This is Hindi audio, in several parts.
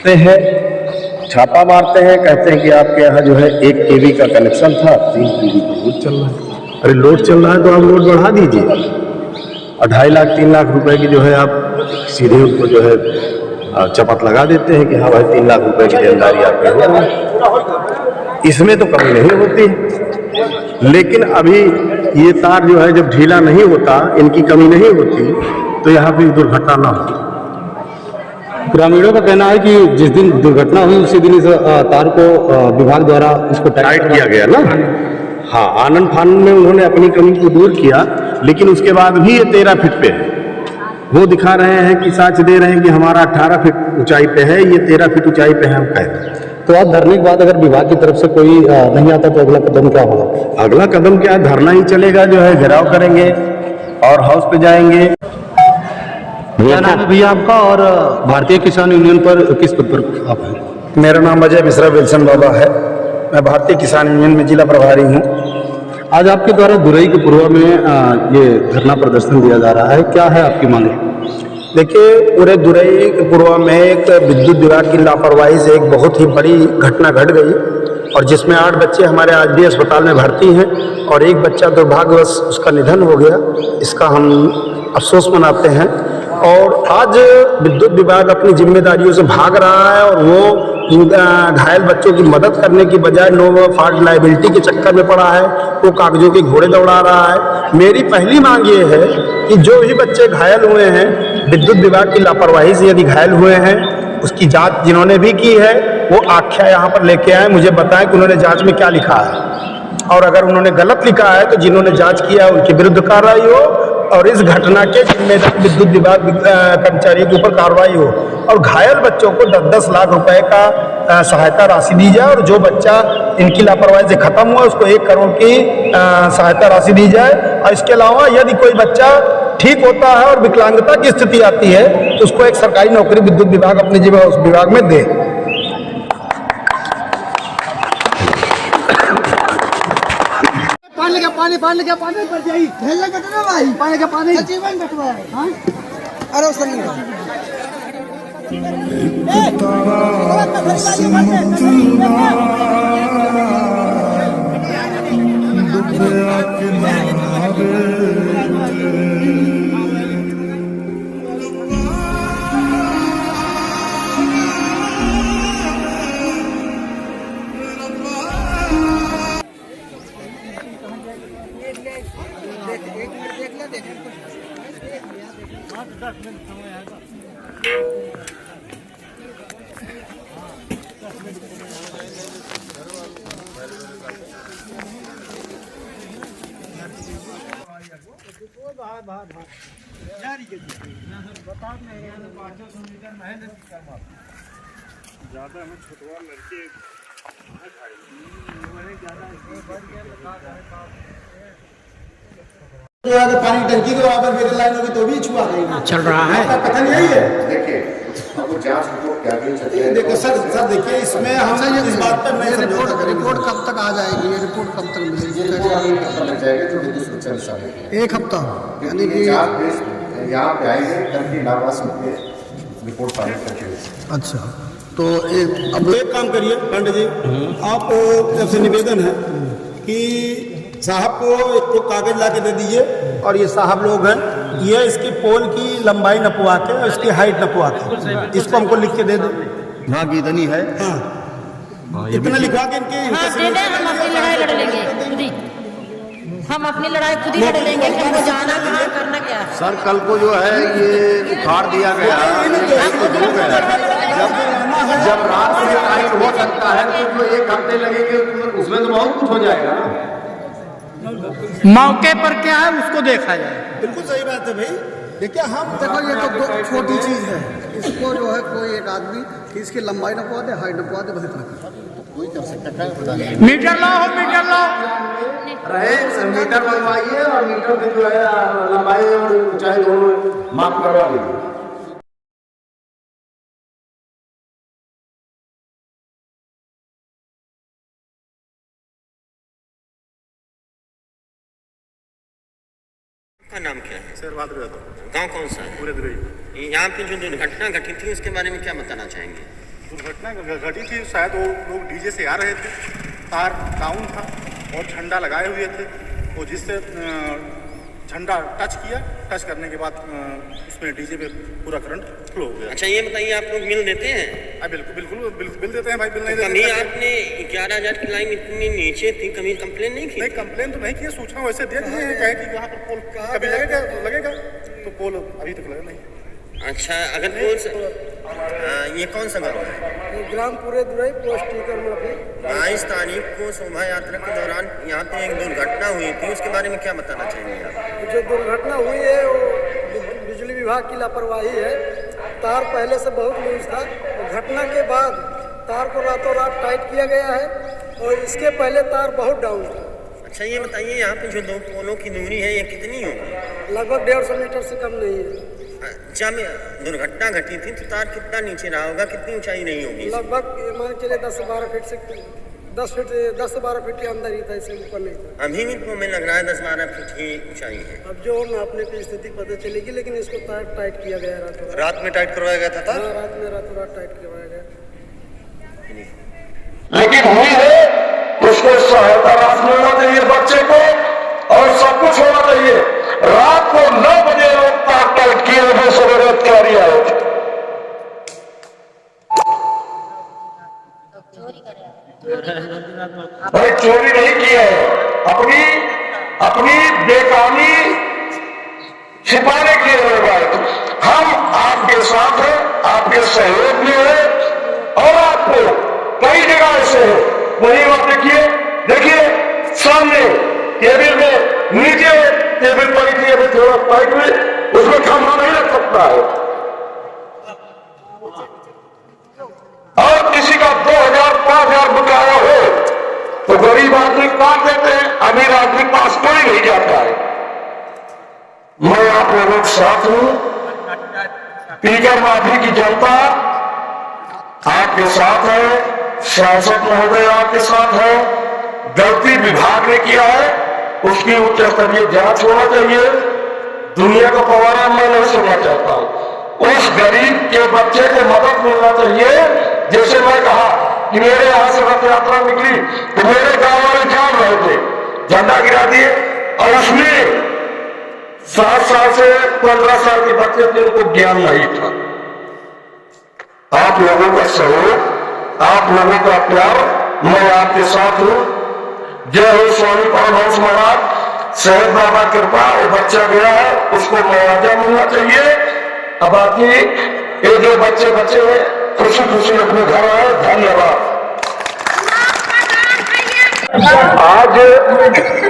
आते हैं, छापा मारते हैं, कहते हैं कि आपके यहाँ जो है 1 kV का कनेक्शन था, 3 kV का लोड चल रहा है। अरे लोड चल रहा है तो आप लोड बढ़ा दीजिए, और 2.5 लाख 3 लाख रुपए की जो है आप सीधे उनको जो है चपत लगा देते हैं कि हाँ भाई 3 लाख रुपए की देनदारी आपकी हो गई। इसमें तो कमी नहीं होती, लेकिन अभी ये तार जो है जब ढीला नहीं होता, इनकी कमी नहीं होती, तो यहाँ पे दुर्घटना ना हो। ग्रामीणों का कहना है कि जिस दिन दुर्घटना हुई उसी दिन इस तार को विभाग द्वारा इसको टाइट किया गया ना। हाँ, आनंद फानन में उन्होंने अपनी कमी को दूर किया, लेकिन उसके बाद भी ये 13 फीट पे है। वो दिखा रहे हैं कि साक्ष दे रहे हैं कि हमारा 18 फीट ऊंचाई पे है, ये 13 फीट ऊंचाई पे है, हम कह रहे हैं। तो आप धरने के बाद अगर विभाग की तरफ से कोई नहीं आता तो अगला कदम क्या होगा? अगला कदम क्या है, धरना ही चलेगा, जो है घेराव करेंगे और हाउस पे जाएंगे। क्या नाम है भैया आपका, और भारतीय किसान यूनियन पर किस पद पर आप हैं? मेरा नाम अजय मिश्रा विल्सन बाबा है, मैं भारतीय किसान यूनियन में जिला प्रभारी हूँ। आज आपके द्वारा दुरई के पूर्वा में ये धरना प्रदर्शन दिया जा रहा है, क्या है आपकी मांगे? देखिए, पूरे दुरई के पूर्वा में एक विद्युत विभाग की लापरवाही से एक बहुत ही बड़ी घटना घट गई, और जिसमें 8 बच्चे हमारे आज भी अस्पताल में भर्ती हैं और एक बच्चा दुर्भाग्यवश उसका निधन हो गया। इसका हम अफसोस मनाते हैं। और आज विद्युत विभाग अपनी जिम्मेदारियों से भाग रहा है, और वो घायल बच्चों की मदद करने की बजाय नो फॉल्ट लायबिलिटी के चक्कर में पड़ा है, वो कागजों के घोड़े दौड़ा रहा है। मेरी पहली मांग ये है कि जो भी बच्चे घायल हुए हैं, विद्युत विभाग की लापरवाही से यदि घायल हुए हैं, उसकी जांच जिन्होंने भी की है वो आख्या यहाँ पर लेके आए, मुझे बताएं कि उन्होंने जांच में क्या लिखा है, और अगर उन्होंने गलत लिखा है तो जिन्होंने जांच किया है उनके विरुद्ध कार्रवाई हो, और इस घटना के जिम्मेदार विद्युत विभाग कर्मचारियों के ऊपर कार्रवाई हो, और घायल बच्चों को 10-10 लाख रुपए का सहायता राशि दी जाए, और जो बच्चा इनकी लापरवाही से खत्म हुआ उसको 1 करोड़ की सहायता राशि दी जाए। और इसके अलावा यदि कोई बच्चा ठीक होता है और विकलांगता की स्थिति आती है तो उसको एक सरकारी नौकरी विद्युत विभाग अपने जीवन उस विभाग में दे। पानी का पानी पर जाई खेलने का ना भाई, पानी का पानी जीवन घटवा है। हां अरे उस नहीं ज्यादा हमें छुटवा लड़के पानी टंकी के बराबर मेरी लाइन होगी तो भी छुआ देगा, चल रहा है। कथन यही है। देखिए जांच रिपोर्ट क्या देखिए सर देखिए इसमें हम इस बात पर नहीं रिपोर्ट कब तक आ जाएगी? रिपोर्ट कब तक मिलेगी? 1 हफ्ता, यानी कि यहाँ पे आएंगे टंकी लावास में रिपोर्ट फाइल करके। अच्छा, तो अब एक काम करिए पांडे जी, आप जब से निवेदन है कि साहब को एक तो कागज ला के दे दीजिए, और ये साहब लोग हैं, ये इसकी पोल की लंबाई नपवा के और इसकी हाइट नपवा के इसको हमको लिख के दे दो। हाँ इतनी है, हाँ इतना लिखवा के इनके हाँ, दे दें, हम अपनी लड़ाई लड़ लेंगे खुद ही, हम अपनी लड़ाई खुद ही लड़ लेंगे कि हमको जाना कहाँ करना क्या है। सर कल को जो है ये उखाड़ दिया गया, जब रात में टाइम हो सकता है तो 1 हफ्ते लगेंगे, उसमें तो बहुत कुछ हो जाएगा। मौके पर क्या है उसको देखा जाए। बिल्कुल सही बात है भाई। देखिए हम देखो ये तो छोटी चीज है, इसको जो है कोई एक आदमी इसकी लंबाई नपवा दे, हाइट नपवा दे, बस इतना कोई कर सकता है। मीटर लाओ, मीटर लाओ रहे मीटर लगवाइए, और मीटर की जो है लंबाई और ऊंचाई दोनों माप करवा दीजिए। का नाम क्या है? सर गाँव कौन सा है? पूरे दुरई। यहाँ पे जो दुर्घटना घटी थी उसके बारे में क्या बताना चाहेंगे? दुर्घटना घटी थी, शायद वो लोग डीजे से आ रहे थे, तार डाउन था और झंडा लगाए हुए थे, वो जिससे झंडा टच किया, टच करने के बाद उसमें डीजे पे पूरा करंट फ्लो हो गया। अच्छा ये बताइए, आप लोग बिल देते हैं? बिल्कुल बिल्कुल बिल देते हैं भाई, बिल नहीं तो देते। कभी आपने 11,000 की लाइन इतनी नीचे थी, कभी कंप्लेन नहीं की? नहीं, कंप्लेन तो नहीं की, सूचना वैसे दे दी है, कहे कि यहाँ पर पोल कभी लगेगा, तो पोल अभी तक लगा नहीं। अच्छा, अगर पोल से ये कौन सा गाँव है? ग्राम पूरे दुराई पोस्ट टीकर माफी। 22 तारीख को शोभा यात्रा के दौरान यहाँ पे एक दुर्घटना हुई थी, उसके बारे में क्या बताना चाहेंगे आप? जो दुर्घटना हुई है वो बिजली विभाग की लापरवाही है। तार पहले से बहुत लूज था और घटना के बाद तार को रातों रात टाइट किया गया है और इसके पहले तार बहुत डाउन था। अच्छा ये बताइए, यहाँ पे जो दो पोलों की दूरी है ये कितनी होगी? लगभग 150 मीटर से कम नहीं है। जब दुर्घटना घटी थी तो तार कितना नीचे रहा होगा, कितनी ऊंचाई नहीं होगी? लगभग मान चले 10 से 12 फीट से 10 से 12 फीट के अंदर ही था, इससे ऊपर नहीं था। अभी भी तो हमें लग रहा है 10-12 फीट की ऊंचाई है। अब जो नापने की स्थिति पता चलेगी, लेकिन इसको तार टाइट किया गया रातों रात में टाइट करवाया गया था तार? हाँ, रात में रातों रात टाइट करवाया गया। लेकिन हुई है, उसको सहायता राशि मिलना चाहिए बच्चे को और सब कुछ होना चाहिए। रात को 9 बजे लोग तार टाइट किए हुए सवेरे तैयारी आए थे। भाई चोरी नहीं की है, अपनी बेकामी छिपाने के लिए बात। हम आपके साथ हैं, आपके सहयोग में है और आपको कई जगह ऐसे है, वही आप देखिए सामने टेबल में नीचे टेबल पड़ी थी, अभी थोड़ा पाइप में उसमें खंभा नहीं लग सकता है। और किसी का 2,000-5,000 बकाया हो तो गरीब आदमी काट देते हैं, अमीर आदमी पास कोई नहीं जाता है। मैं आप लोगों के साथ हूं, पीकर माफी की जनता आपके साथ है, शासक महोदय आपके साथ है। गलती विभाग ने किया है, उसकी उच्च स्तरीय जांच होना चाहिए। दुनिया का पवारा मैं नहीं सुनना चाहता हूं। उस गरीब के बच्चे को मदद मिलना चाहिए। जैसे मैं कहा कि मेरे यहां से रथ यात्रा निकली तो मेरे गांव वाले जान रहे थे, झंडा गिरा दिए और उसमें 7 साल से 15 साल के बच्चे थे, उनको ज्ञान नहीं था। आप लोगों का सहयोग, आप लोगों का प्यार, मैं आपके साथ हूं। जय हो स्वामी परमहंस महाराज, शहर बाबा कृपा। वो बच्चा गया है, उसको मुआवजा मिलना चाहिए। अब बाकी ये जो बच्चे खुशी खुशी अपने घर आए। धन्यवाद। आज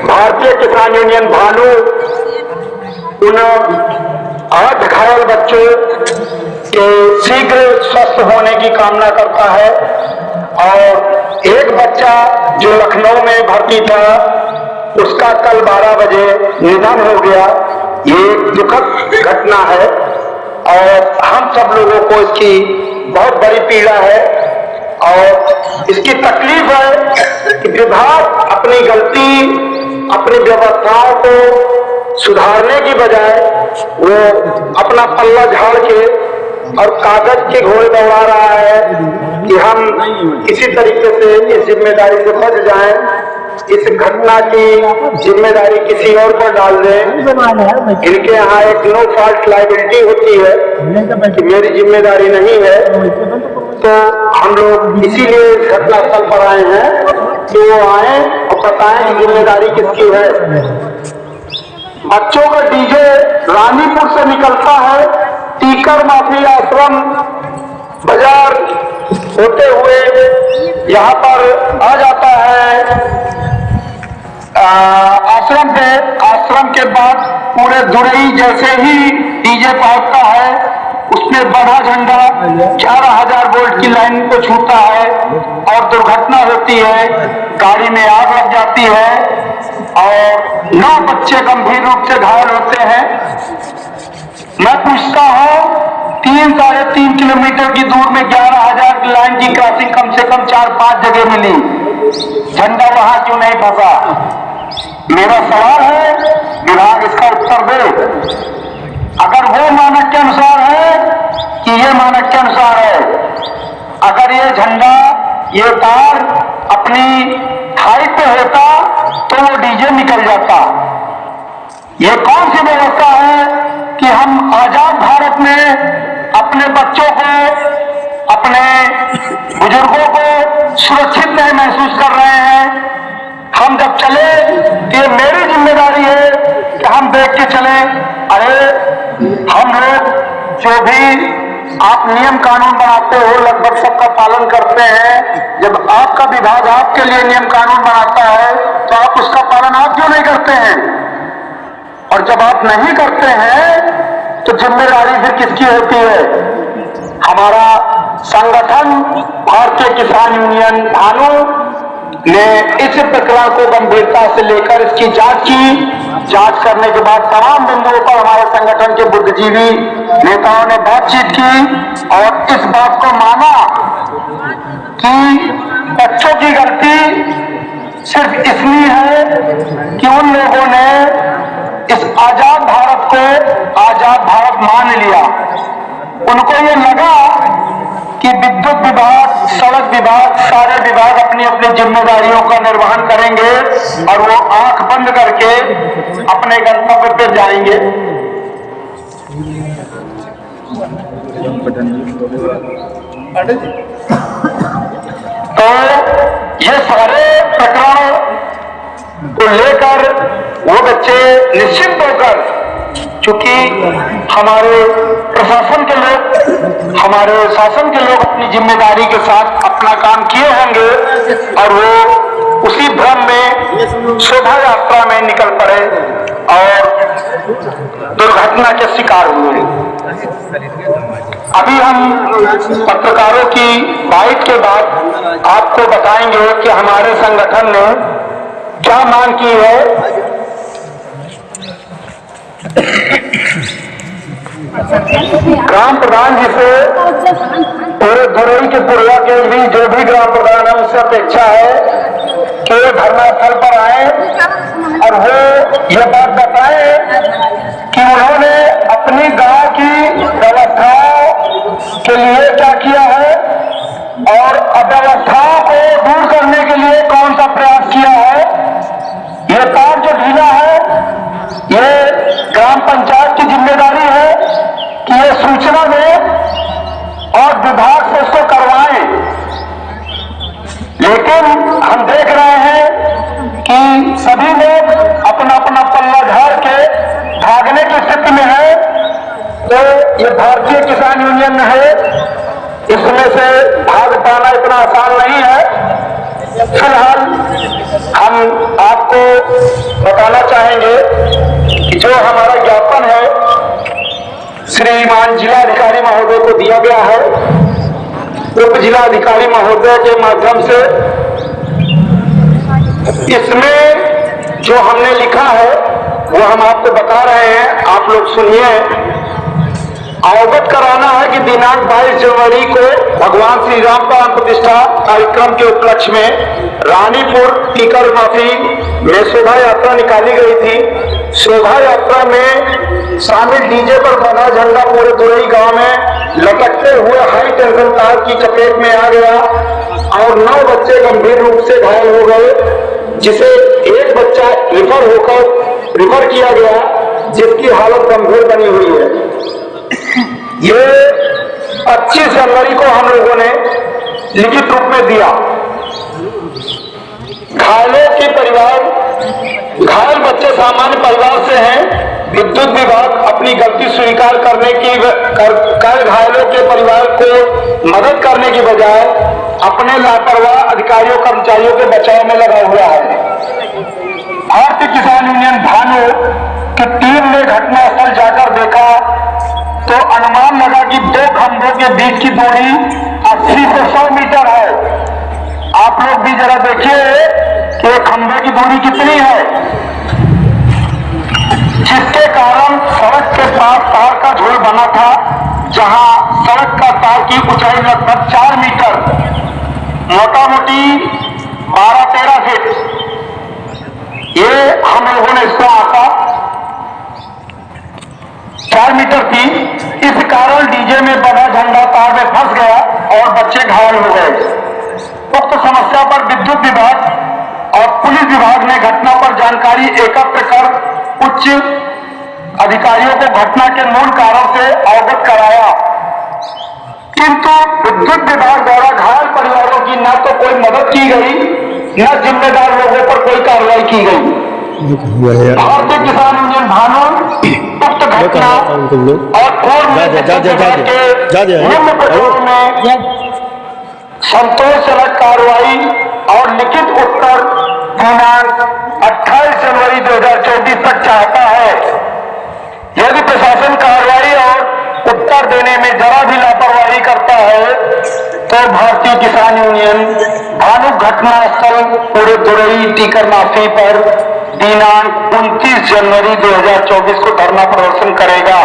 भारतीय किसान यूनियन भानु उन 8 घायल बच्चों के शीघ्र स्वस्थ होने की कामना करता है और एक बच्चा जो लखनऊ में भर्ती था उसका कल 12 बजे निधन हो गया। ये दुखद घटना है और हम सब लोगों को इसकी बहुत बड़ी पीड़ा है और इसकी तकलीफ है कि विभाग अपनी गलती, अपनी व्यवस्थाओं को सुधारने की बजाय वो अपना पल्ला झाड़ के और कागज के घोड़े दौड़ा रहा है कि हम किसी तरीके से इस जिम्मेदारी से बच जाएं, इस घटना की जिम्मेदारी किसी और पर डाल दें। इनके यहाँ एक नो फॉल्ट लायबिलिटी होती है कि मेरी जिम्मेदारी नहीं है, तो हम लोग इसीलिए इस घटनास्थल पर आए हैं कि वो आए और बताएं कि जिम्मेदारी किसकी है। बच्चों का डीजे रानीपुर से निकलता है, टीकर माफी आश्रम बाजार होते हुए यहाँ पर आ जाता है आश्रम के बाद पूरे दुरई जैसे ही डीजे पहुंचता है उसमें बड़ा झंडा 11,000 वोल्ट की लाइन को छूता है और दुर्घटना होती है, गाड़ी में आग लग जाती है और 9 बच्चे गंभीर रूप से घायल होते हैं। मैं पूछता हूँ 3-3.5 किलोमीटर की दूर में 11,000 की लाइन की क्रॉसिंग कम से कम 4-5 जगह मिली, झंडा वहां क्यों नहीं फंसा? मेरा सवाल है, विभाग इसका उत्तर दे। अगर वो मानक के अनुसार है कि ये मानक के अनुसार है, अगर ये झंडा, ये तार अपनी हाइट पे होता तो वो डीजे निकल जाता। ये कौन सी व्यवस्था है कि हम आजाद भारत में अपने बच्चों को, अपने बुजुर्गों को सुरक्षित नहीं महसूस कर रहे हैं। हम जब चले तो ये मेरी जिम्मेदारी है कि हम देख के चले। अरे हम लोग जो भी आप नियम कानून बनाते हो लगभग सबका पालन करते हैं। जब आपका विभाग आपके लिए नियम कानून बनाता है तो आप उसका पालन आप क्यों नहीं करते हैं? और जब आप नहीं करते हैं तो जिम्मेदारी फिर किसकी होती है? हमारा संगठन भारतीय किसान यूनियन भानु ने इस प्रकरण को गंभीरता से लेकर इसकी जांच की। जांच करने के बाद तमाम बिंदुओं पर हमारे संगठन के बुद्धिजीवी नेताओं ने बातचीत की और इस बात को माना कि बच्चों की गलती सिर्फ इसलिए है कि उन लोगों ने इस आजाद भारत को आजाद भारत मान लिया। उनको ये लगा कि विद्युत विभाग, सड़क विभाग, सारे विभाग अपनी अपनी जिम्मेदारियों का निर्वहन करेंगे और वो आंख बंद करके अपने गंतव्य पर जाएंगे। तो ये सारे प्रकरण को लेकर वो बच्चे निश्चित होकर, चूंकि हमारे प्रशासन के लोग, हमारे शासन के लोग अपनी जिम्मेदारी के साथ अपना काम किए होंगे और वो उसी भ्रम में शोभा यात्रा में निकल पड़े और दुर्घटना के शिकार हुए। अभी हम पत्रकारों की बाइट के बाद आपको बताएंगे कि हमारे संगठन ने क्या मांग की है। ग्राम प्रधान जी से पूरे धुरई के पुरिया के भी जो भी ग्राम प्रधान है उससे अपेक्षा है कि वो धरना स्थल पर आए और वो ये बात बताए कि उन्होंने अपनी गांव की व्यवस्थाओं के लिए क्या किया है और अव्यवस्थाओं को दूर करने के लिए कौन सा प्रयास किया है। ये तार जो ढीला है, ये ग्राम पंचायत की जिम्मेदारी है कि ये सूचना दें और विभाग से उसको करवाएं। लेकिन हम देख रहे हैं कि सभी लोग अपना अपना पल्ला झाड़ के भागने की स्थिति में है। तो ये भारतीय किसान यूनियन है, इसमें से भाग पाना इतना आसान नहीं है। फिलहाल हम आपको बताना चाहेंगे कि जो हमारा ज्ञापन है श्रीमान जिलाधिकारी महोदय को दिया गया है, उप जिलाधिकारी महोदय के माध्यम से इसमें जो हमने लिखा है वो हम आपको बता रहे हैं, आप लोग सुनिए। अवगत कराना है कि दिनांक 22 जनवरी को भगवान श्री राम प्राण प्रतिष्ठा कार्यक्रम के उपलक्ष्य में रानीपुर टीकर माफी में शोभा यात्रा निकाली गई थी। शोभा यात्रा में शामिल डीजे पर बना झंडा पूरे दुरई गांव में लटकते हुए हाई टेंशन तार की चपेट में आ गया और 9 बच्चे गंभीर रूप से घायल हो गए, जिसे एक बच्चा रिफर किया गया जिसकी हालत गंभीर बनी हुई है। ये 25 जनवरी को हम लोगों ने लिखित रूप में दिया। घायलों के परिवार, घायल बच्चे सामान्य परिवार से हैं। विद्युत विभाग अपनी गलती स्वीकार करने की घायलों के परिवार को मदद करने की बजाय अपने लापरवाह अधिकारियों कर्मचारियों के बचाव में लगा हुआ है। भारतीय किसान यूनियन भानु की टीम ने घटनास्थल जाकर देखा तो अनुमान लगा कि 2 खंभों के बीच की दूरी 80 से 100 मीटर है। आप लोग भी जरा देखिए कि खंभे की दूरी कितनी है, जिसके कारण सड़क के पास तार का झोल बना था, जहां सड़क का तार की ऊंचाई लगभग 4 मीटर, मोटा मोटी 12-13 फीट। ये हम लोगों ने इसको आंका 4 मीटर थी। इस कारण डीजे में बना झंडा तार में फंस गया और बच्चे घायल हो गए। उक्त समस्या पर विद्युत विभाग और पुलिस विभाग ने घटना पर जानकारी एकत्र कर उच्च अधिकारियों को घटना के मूल कारण से अवगत कराया, किंतु विद्युत विभाग द्वारा घायल परिवारों की न तो कोई मदद की गई, न जिम्मेदार लोगों पर कोई कार्रवाई की गई। भारतीय किसान यूनियन भानु उक्त घटना और पूर्व के निम्न प्रकरण में संतोषजनक कार्रवाई और लिखित उत्तर दिनांक 28 जनवरी 2024 तक चाहता है। यदि प्रशासन कार्रवाई और उत्तर देने में जरा भी लापरवाही करता है तो भारतीय किसान यूनियन भानु घटना स्थल पूरे दुरई टीकर माफी पर दिनांक 29 जनवरी 2024 को धरना प्रदर्शन करेगा,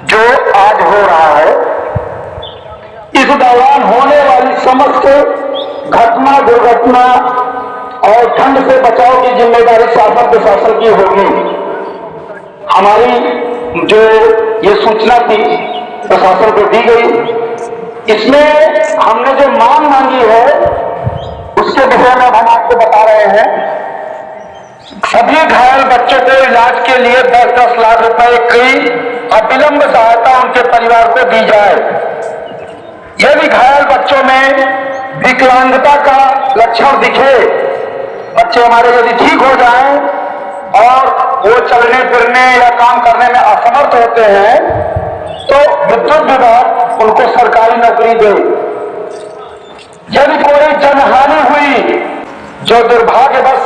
जो आज हो रहा है। इस दौरान होने वाली समस्त घटना दुर्घटना और ठंड से बचाव की जिम्मेदारी शासन प्रशासन की होगी। हमारी जो ये सूचना थी प्रशासन को दी गई, इसमें हमने जो मांग मांगी है उसके विषय में हम आपको बता रहे हैं। सभी घायल बच्चों को इलाज के लिए 10-10 लाख रुपए की अविलंब सहायता उनके परिवार को दी जाए। यदि घायल बच्चों में विकलांगता का लक्षण दिखे, बच्चे हमारे यदि ठीक हो जाएं और वो चलने फिरने या काम करने में असमर्थ होते हैं तो विद्युत विभाग उनको सरकारी नौकरी दे। यदि कोई जनहानि हुई जो दुर्भाग्यवश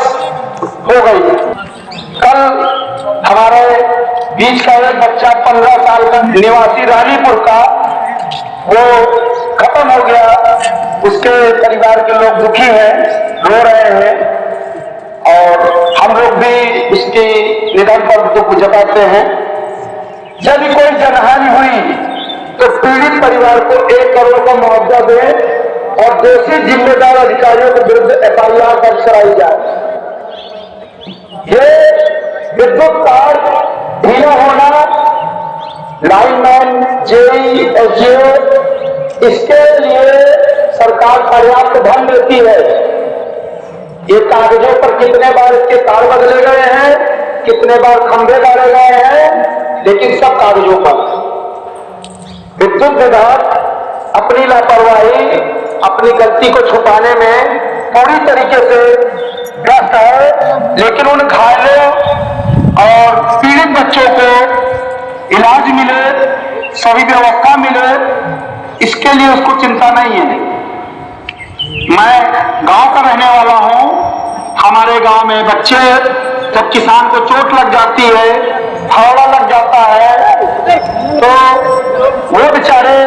हो गई, कल हमारे बीच का एक बच्चा 15 साल का निवासी रानीपुर का, वो खत्म हो गया। उसके परिवार के लोग दुखी हैं, रो रहे हैं और हम लोग भी उसके निधन पर दुख जताते हैं। यदि कोई जनहानि हुई तो पीड़ित परिवार को 1 करोड़ का मुआवजा दे और दोषी जिम्मेदार अधिकारियों के विरुद्ध FIR दर्ज कराई जाए। ये विद्युत तार ढीला होना, लाइनमैन, JE, SGO, इसके लिए सरकार पर्याप्त धन देती है। ये कागजों पर कितने बार इसके तार बदले गए हैं, कितने बार खंभे गाड़े गए हैं, लेकिन सब कागजों पर। विद्युत विभाग अपनी लापरवाही, अपनी गलती को छुपाने में पूरी तरीके से व्यस्त है, लेकिन उन घायलों और पीड़ित बच्चों को इलाज मिले, सभी व्यवस्था मिले, इसके लिए उसको चिंता नहीं है। मैं गांव का रहने वाला हूं। हमारे गांव में बच्चे, जब किसान को चोट लग जाती है, फावड़ा लग जाता है, तो वो बेचारे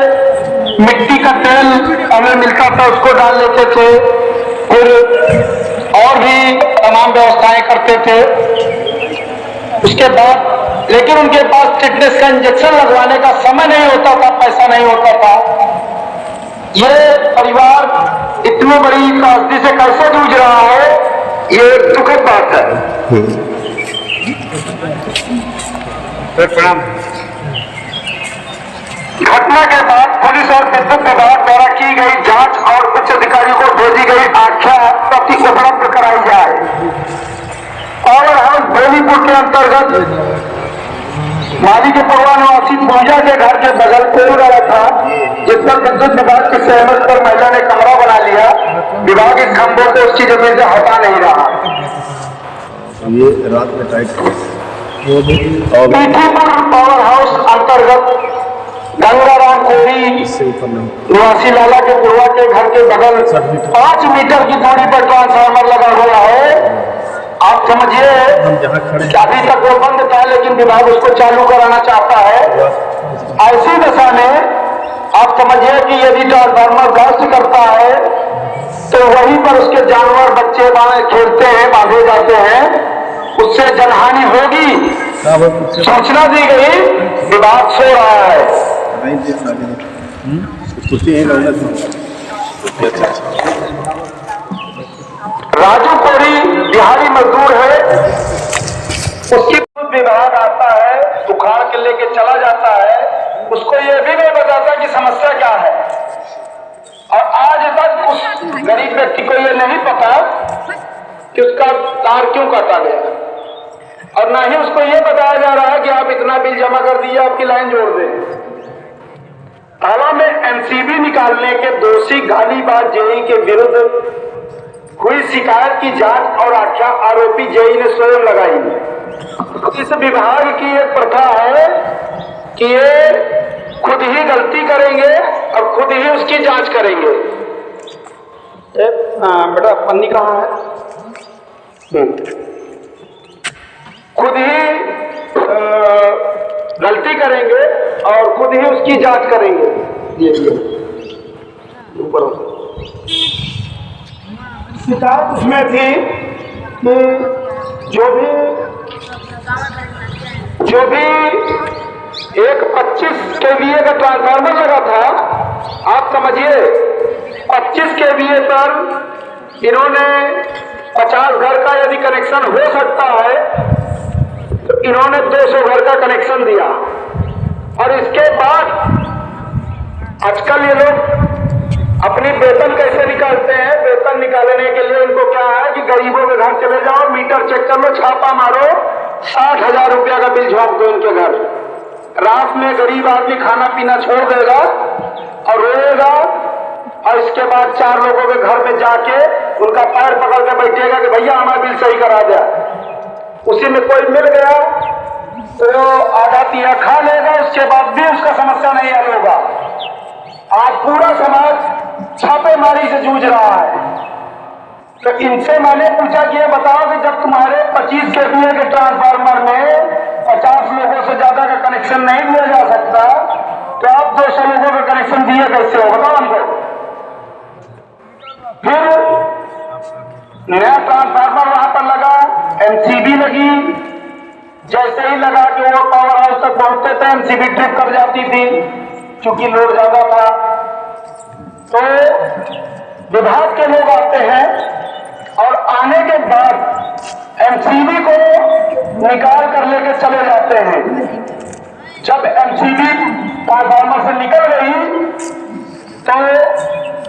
मिट्टी का तेल हमें मिलता था, उसको डाल लेते थे, फिर और भी तमाम व्यवस्थाएं करते थे। उसके बाद लेकिन उनके पास टिटनेस का इंजेक्शन लगवाने का समय नहीं होता था, पैसा नहीं होता था। ये परिवार इतनी बड़ी त्रासदी से कैसे जूझ रहा है, ये दुखद बात है। घटना के बाद पुलिस और विद्युत विभाग द्वारा की गई जांच और उच्च अधिकारियों को भेजी गई आख्या प्रति उपलब्ध कराई जाए। पावर हाउस बेलीपुर के अंतर्गत माली के पूर्वा निवासी पूजा के घर के बगल पेड़ वाला था, जिस पर विद्युत विभाग की सहमत पर महिला ने कमरा बना लिया। विभाग इस खंभों को उसकी जमीन से हटा नहीं रहा। ये रात में टाइट पीठीपुर पावर हाउस अंतर्गत गंगाराम कोरी निवासी लाला के पूर्वा के घर के बगल 5 मीटर की दूरी पर ट्रांसफार्मर लगा हुआ है। आप समझिए कि अभी तक वो बंद था, लेकिन विभाग उसको चालू कराना चाहता है। ऐसी दशा में आप समझिए कि यदि ट्रांसफार्मर गश्त करता है तो वहीं पर उसके जानवर बच्चे खेलते हैं, बांधे जाते हैं, उससे जनहानि होगी। सूचना दी गई, विभाग सो रहा है। राजू कोरी बिहारी मजदूर है, उसकी विभाग आता है, उखाड़ के लेके चला जाता है, उसको ये भी नहीं बताता कि समस्या क्या है। उस गरीब व्यक्ति को ये नहीं पता कि उसका तार क्यों काटा गया, और ना ही उसको ये बताया जा रहा है कि आप इतना बिल जमा कर दीजिए, आपकी लाइन जोड़ दें। ताला में एमसीबी निकालने के दोषी गालीबाज जेई के विरुद्ध हुई शिकायत की जांच और आख्या आरोपी जेई ने स्वयं लगाई। इस विभाग की एक प्रथा है कि ये खुद ही गलती करेंगे और खुद ही उसकी जांच करेंगे। बेटा पन्नी कहाँ है? खुद ही गलती करेंगे और खुद ही उसकी जांच करेंगे। ये ऊपर शिकायत उसमें थी कि जो भी एक 25 केवीए का ट्रांसफार्मर लगा था, आप समझिए 25 केवीए पर इन्होंने 50 घर का यदि कनेक्शन हो सकता है तो इन्होंने 200 घर का कनेक्शन दिया। और इसके बाद आजकल ये लोग अपनी वेतन कैसे निकालते हैं? वेतन निकालने के लिए इनको क्या है कि गरीबों के घर चले जाओ, मीटर चेक कर लो, छापा मारो, 60,000 रुपया का बिल झोंक दो इनके घर। रात में गरीब आदमी खाना पीना छोड़ देगा और रोएगा, और इसके बाद 4 लोगों के घर में जाके उनका पैर पकड़ के बैठेगा कि भैया हमारा बिल सही करा दिया। उसी में कोई मिल गया तो आधा तिया खा लेगा, उसके बाद भी उसका समस्या नहीं हल होगा। आज पूरा समाज छापेमारी से जूझ रहा है। तो इनसे मैंने पूछा कि ये बताओ कि जब तुम्हारे 25 केवीए के ट्रांसफार्मर में 50 लोगों से ज्यादा का कनेक्शन नहीं दिया जा सकता तो आप 200 लोगों का कनेक्शन दिए कैसे हो? बताओ हमको। फिर नया ट्रांसफार्मर वहां पर लगा, एमसीबी लगी, जैसे ही लगा कि वो पावर हाउस तक पहुंचते थे एमसीबी ट्रिप कर जाती थी क्योंकि लोड ज्यादा था। तो विभाग के लोग आते हैं और आने के बाद एमसीबी को निकाल कर लेके चले जाते हैं। जब एमसीबी ट्रांसफार्मर से निकल गई तो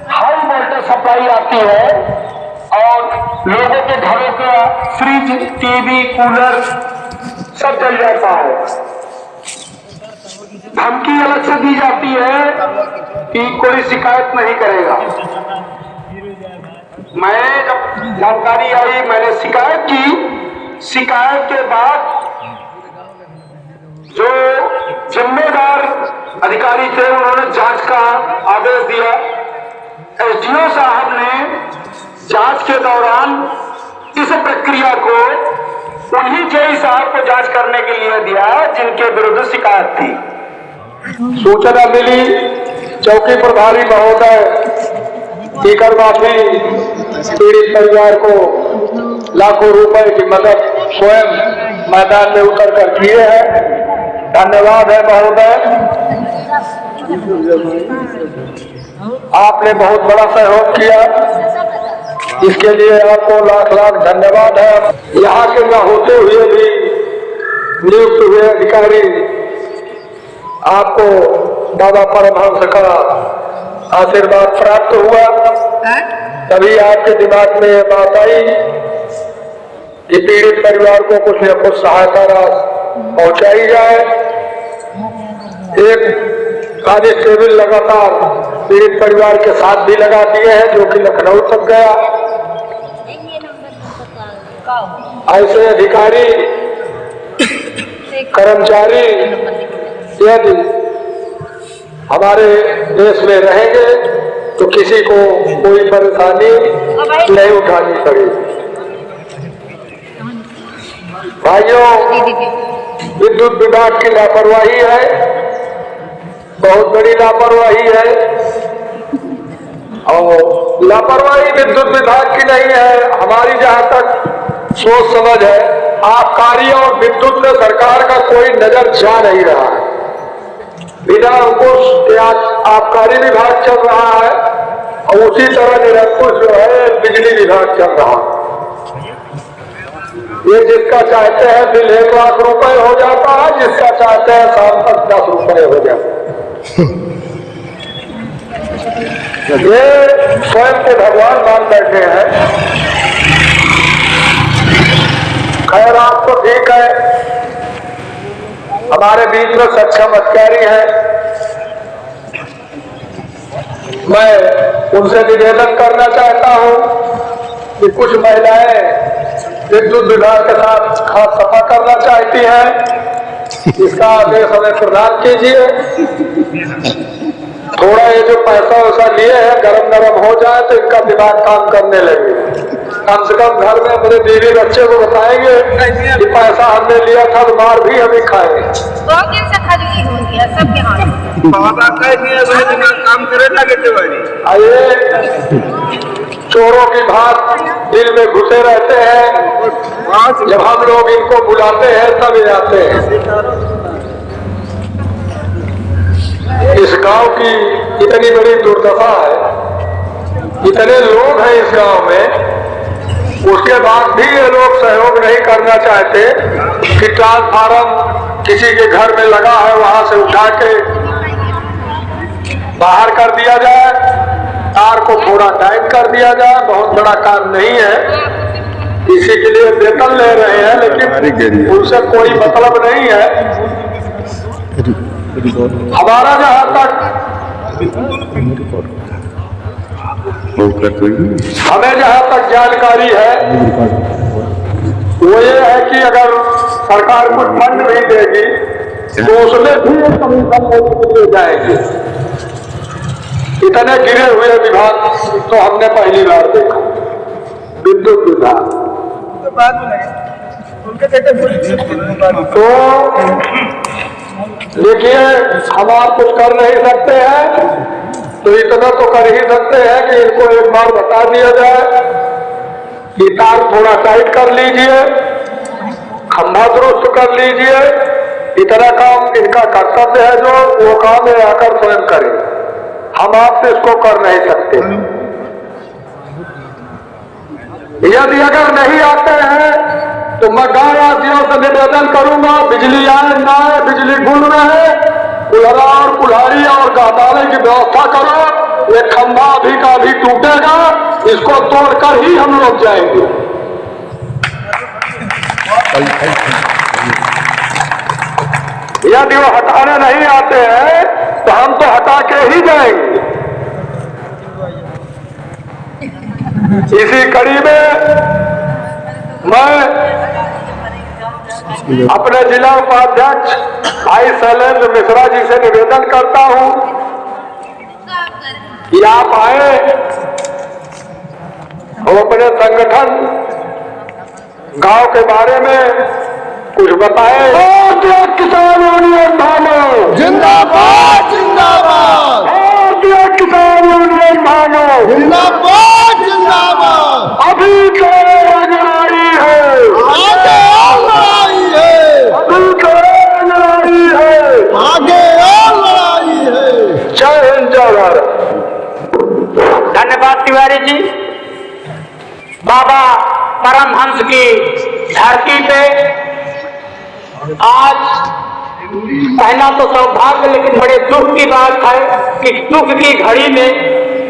हाई वोल्टेज सप्लाई आती है और लोगों के घरों का फ्रिज, टीवी, कूलर सब जल जाता है। धमकी अलग से दी जाती है कि कोई शिकायत नहीं करेगा। मैं जब जानकारी आई मैंने शिकायत की। शिकायत के बाद जो जिम्मेदार अधिकारी थे उन्होंने जांच का आदेश दिया। एसडीओ साहब ने जांच के दौरान इस प्रक्रिया को उन्हीं जेई साहब को जांच करने के लिए दिया जिनके विरुद्ध शिकायत थी। सूचना मिली, चौकी प्रभारी महोदय टीकर माफी पीड़ित परिवार को लाखों रुपए की मदद स्वयं मैदान में उतर कर किए हैं। धन्यवाद है महोदय, आपने बहुत बड़ा सहयोग किया, इसके लिए आपको लाख लाख धन्यवाद है। यहाँ के न होते हुए भी नियुक्त हुए अधिकारी आपको बाबा परमहंस का आशीर्वाद प्राप्त हुआ, तभी आपके दिमाग में ये बात आई कि पीड़ित परिवार को कुछ न कुछ सहायता पहुंचाई जाए। एक कांस्टेबल लगातार पीड़ित परिवार के साथ भी लगा दिए हैं जो कि लखनऊ तक गया। ऐसे अधिकारी कर्मचारी यदि हमारे देश में रहेंगे तो किसी को कोई परेशानी नहीं उठानी पड़ेगी। भाइयों, विद्युत विभाग की लापरवाही है, बहुत बड़ी लापरवाही है। और लापरवाही विद्युत विभाग की नहीं है, हमारी जहां तक सोच समझ है, आबकारी और विद्युत में सरकार का कोई नजर जा नहीं रहा है। बिना अंकुश के आबकारी विभाग चल रहा है और उसी तरह निरंकुश जो है बिजली विभाग चल रहा है। ये जिसका चाहते हैं बिल 1 लाख रुपए हो जाता है, जिसका चाहते हैं शाम तक 10 रुपए हो जाता है। ये स्वयं को भगवान मान बैठे हैं। खैर आप तो ठीक है, हमारे बीच में सक्षम अधिकारी है, मैं उनसे निवेदन करना चाहता हूं कि कुछ महिलाएं विद्युत विभाग के साथ खास सफा करना चाहती हैं, इसका आदेश हमें प्रदान कीजिए। थोड़ा ये जो पैसा वैसा लिए हैं गरम गरम हो जाए तो इनका दिमाग काम करने लगे। कम से कम घर में अपने बीवी बच्चे को बताएंगे कि पैसा हमने लिया था तो मार भी हम ही खाएंगे। 2 दिन से खरीदी होती है सबके हाथ काम करे लगे थे भाई। आइए, चोरों की भात दिल में घुसे रहते हैं, जब हम लोग इनको बुलाते हैं तब ये आते हैं। इस गांव की इतनी बड़ी दुर्दशा है, इतने लोग हैं इस गांव में, उसके बाद भी ये लोग सहयोग नहीं करना चाहते कि ट्रांसफार्मर किसी के घर में लगा है वहां से उठा के बाहर कर दिया जाए, तार को थोड़ा टाइट कर दिया जाए। बहुत बड़ा काम नहीं है, इसी के लिए वेतन ले रहे हैं, लेकिन उनसे कोई मतलब नहीं है। हमारा जहां तक हमें जहां तक जानकारी है वो ये है कि अगर सरकार कुछ फंड नहीं देगी तो उसमें भी एक कमीशन ले जाएगी। इतने गिरे हुए विभाग तो हमने पहली बार देखा। विद्युत विभाग तो देखिए, हम आप कुछ कर नहीं सकते हैं, तो इतना तो कर ही सकते हैं कि इनको एक बार बता दिया जाए कि तार थोड़ा टाइट कर लीजिए, खंभा दुरुस्त कर लीजिए। इतना काम इनका कर्तव्य है, जो वो काम ये आकर स्वयं करें। हम आपसे इसको कर नहीं सकते। यदि अगर नहीं आते हैं तो मैं गांव वासियों से निवेदन करूंगा, बिजली आए ना आए, बिजली गुल रहे, कुल्हरा और कुल्हाड़ी और गहदाने की व्यवस्था करो। ये खंभा अभी का अभी टूटेगा, इसको तोड़कर ही हम लोग जाएंगे। यदि वो हटाने नहीं आते हैं तो हम तो हटा के ही जाएंगे। इसी कड़ी में मैं अपने जिला उपाध्यक्ष भाई शैलेंद्र मिश्रा जी से निवेदन करता हूं कि आप आए और अपने संगठन गांव के बारे में कुछ बताएं। भारतीय किसान यूनियन भानो जिंदाबाद जिंदाबाद, भारतीय किसान यूनियन भानो जिंदाबाद जिंदाबाद। अभी तो लड़ाई है, आगे और लड़ाई है, अभी तो लड़ाई है, आगे और लड़ाई है। जय हिंद जय भारत। धन्यवाद तिवारी जी। बाबा परमहंस की धरती पे आज पहला तो सौभाग्य, लेकिन बड़े दुख की बात है कि दुख की घड़ी में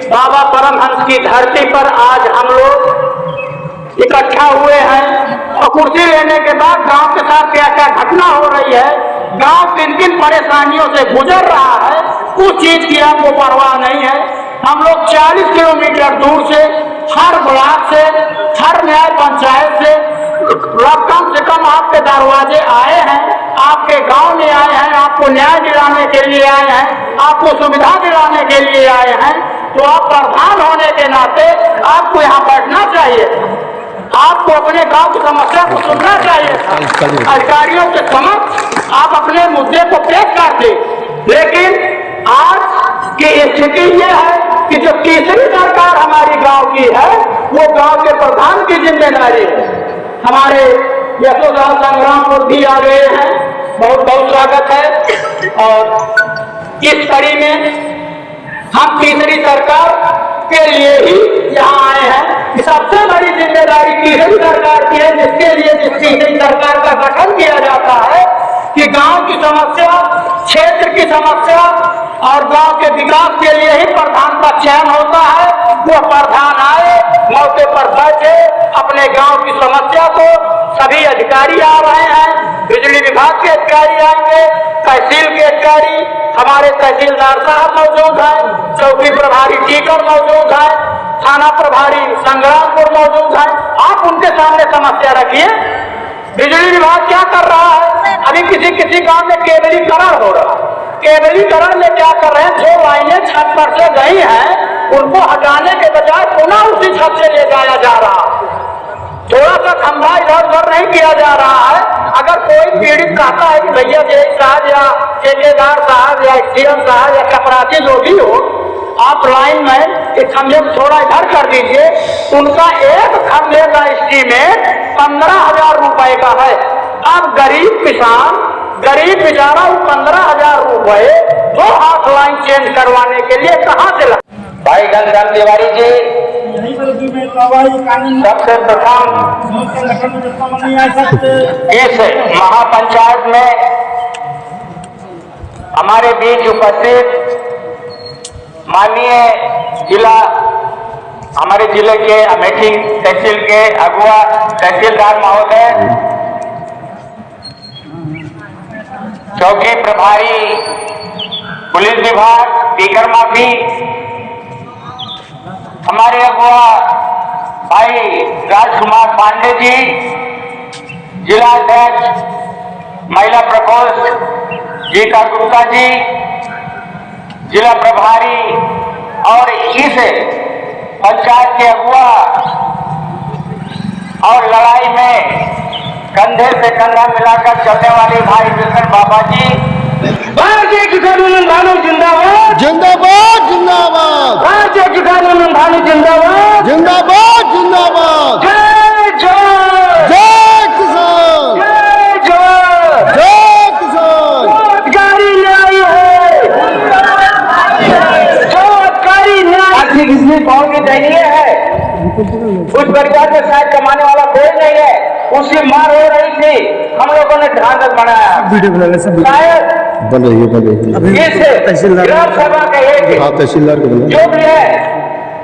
बाबा परमहंस की धरती पर आज हम लोग इकट्ठा हुए हैं और कुर्सी लेने के बाद गांव के साथ क्या क्या घटना हो रही है, गांव किन किन परेशानियों से गुजर रहा है, उस चीज की आपको परवाह नहीं है। हम लोग 40 किलोमीटर दूर से, हर ब्लॉक से, हर न्याय पंचायत से कम से कम आपके दरवाजे आए हैं, आपके गांव में आए हैं, आपको न्याय दिलाने के लिए आए हैं, आपको सुविधा दिलाने के लिए आए हैं। तो आप प्रधान होने के नाते आपको यहाँ बैठना चाहिए, आपको अपने गांव की समस्या को सुनना चाहिए। अधिकारियों के समक्ष आप अपने मुद्दे को पेश करते, लेकिन आज की स्थिति ये है कि जो तीसरी सरकार हमारी गांव की है वो गांव के प्रधान की जिम्मेदारी है। हमारे यशोदास संग्रामपुर भी आ गए हैं, बहुत बहुत स्वागत है। और इस कड़ी में हम तीसरी सरकार के लिए ही यहाँ आए हैं कि सबसे बड़ी जिम्मेदारी तीसरी सरकार की है, जिसके लिए जिस तीसरी सरकार का गठन किया जाता है कि गांव की समस्या, क्षेत्र की समस्या, और गांव के विकास के लिए ही प्रधान का चयन होता है। वो प्रधान आए, मौके पर बैठे, अपने गांव की समस्या को, सभी अधिकारी आ रहे हैं, बिजली विभाग के अधिकारी आएंगे, तहसील के अधिकारी, हमारे तहसीलदार साहब मौजूद हैं, चौकी प्रभारी टीकर मौजूद है, थाना प्रभारी संग्रामपुर मौजूद है। आप उनके सामने समस्या रखिए। बिजली विभाग क्या कर रहा है? अभी किसी गांव में केबलीकरण हो रहा है। केबलीकरण में क्या कर रहे हैं? जो लाइनें छत पर से गई हैं उनको हटाने के बजाय पुनः उसी छत से ले जाया जा रहा है। थोड़ा सा खंभा इधर उधर नहीं किया जा रहा है। अगर कोई पीड़ित कहता है कि भैया जेई साहब या ठेकेदार साहब या सीएम साहब या चपरासी जो भी हो, आप लाइन में एक खंभे थोड़ा इधर कर दीजिए, उनका एक खंभे का एस्टीमेट 15,000 रुपए का है। अब गरीब किसान, गरीब बेचारा 15,000 रुपए 2 हाथ लाइन चेंज करवाने के लिए कहाँ से लगा? भाई घनश्याम तिवारी जी, सबसे प्रथम इस महापंचायत में हमारे बीच उपस्थित माननीय हमारे जिले के अमेठी तहसील के अगुआ तहसीलदार महोदय, चौकी प्रभारी पुलिस विभाग टीकर माफी, हमारे अगुआ भाई राजकुमार पांडे जी, जिला अध्यक्ष महिला प्रकोष्ठ गीता गुप्ता जी, जिला प्रभारी और इस पंचायत के अगुआ और लड़ाई में कंधे से कंधा मिलाकर चलने वाले भाई विष्णु बाबा जी, भारतीय किसान यूनियन भानु जिंदाबाद, जिंदाबाद जिंदाबाद, भारतीय किसान यूनियन भानु जिंदाबाद, जिंदाबाद जिंदाबाद, जय जय जय किसान, जय जय जय किसान, रोजगारी न्याय है, रोजगारी न्याय। आर्थिक स्थिति बहुत ही दयनीय है। उस परिवार में शायद कमाने वाला कोई नहीं है, उसकी मार हो रही थी, हम लोगों ने ढांढस बनाया। शायद बन रही है इस ग्राम सभा के एक तहसीलदार को जो भी है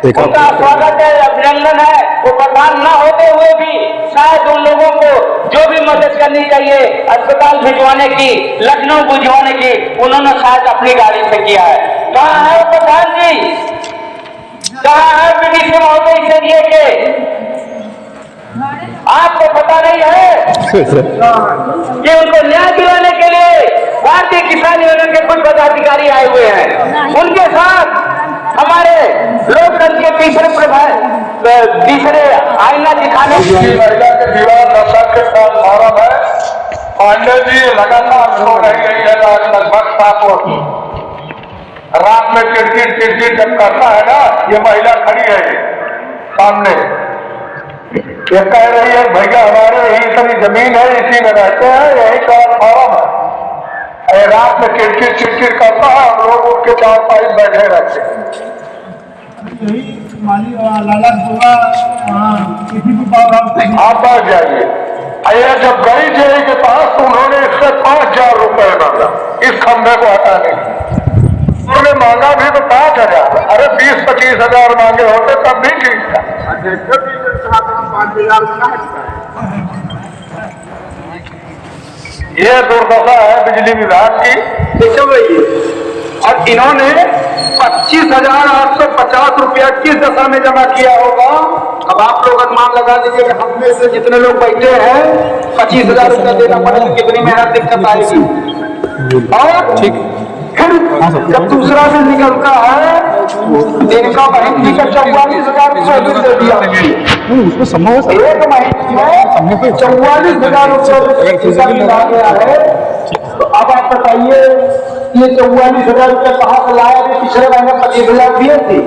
उनका स्वागत है, अभिनंदन है। वो प्रधान न होते हुए भी शायद उन लोगों को जो भी मदद करनी चाहिए, अस्पताल भिजवाने की, लखनऊ भिजवाने की, उन्होंने शायद अपनी गाड़ी से किया है। कहाँ है प्रधान जी? कहाँ है बीडीसी महोदय से ये के? आपको पता नहीं है कि उनको न्याय दिलाने के लिए भारतीय किसान यूनियन के कुछ पदाधिकारी आए हुए हैं। उनके साथ हमारे लोकतंत्र के तीसरे आईना दिखाने महिला के विवाह दशा के साथ भारत है। पांडे जी लगातार सो रही है लगभग 7 वर्ष। रात में चिड़चिड़ जब करता है ना, ये महिला खड़ी है सामने, ये कह रही है भैया हमारे यही सारी जमीन है, इसी में रहते हैं, यही का फार्म है। रात में चिड़चिड़ करता है, हम लोग उठ के 4 पाई बैठे रहते हैं। आप बैठ जाइए। अरे जब गई जेई के पास तो उन्होंने इससे 5,000 रुपए मांगा इस खंभे को हटाने के। उन्होंने मांगा भी तो 5,000, अरे 20-25 हजार मांगे होते तब भी ठीक था। ये दुर्दशा है बिजली विभाग की चल रही है। और इन्होंने 25,850 रुपया किस दशा में जमा किया होगा? अब आप लोग अनुमान लगा दीजिए कि हम में से जितने लोग बैठे हैं 25,000 रुपया देना पड़ेगा, कितनी मेहनत दिक्कत आएगी। और ठीक फिर जब दूसरा दिन निकलता है, इनका महीने का 44,000 रुपये दे दिया। उसको संभव है एक महीने में 44,000 रुपये मिला गया है। तो अब आप बताइए ये 44,000 रुपये कहाँ से लाया? पिछले महीने 25,000 दिए थे।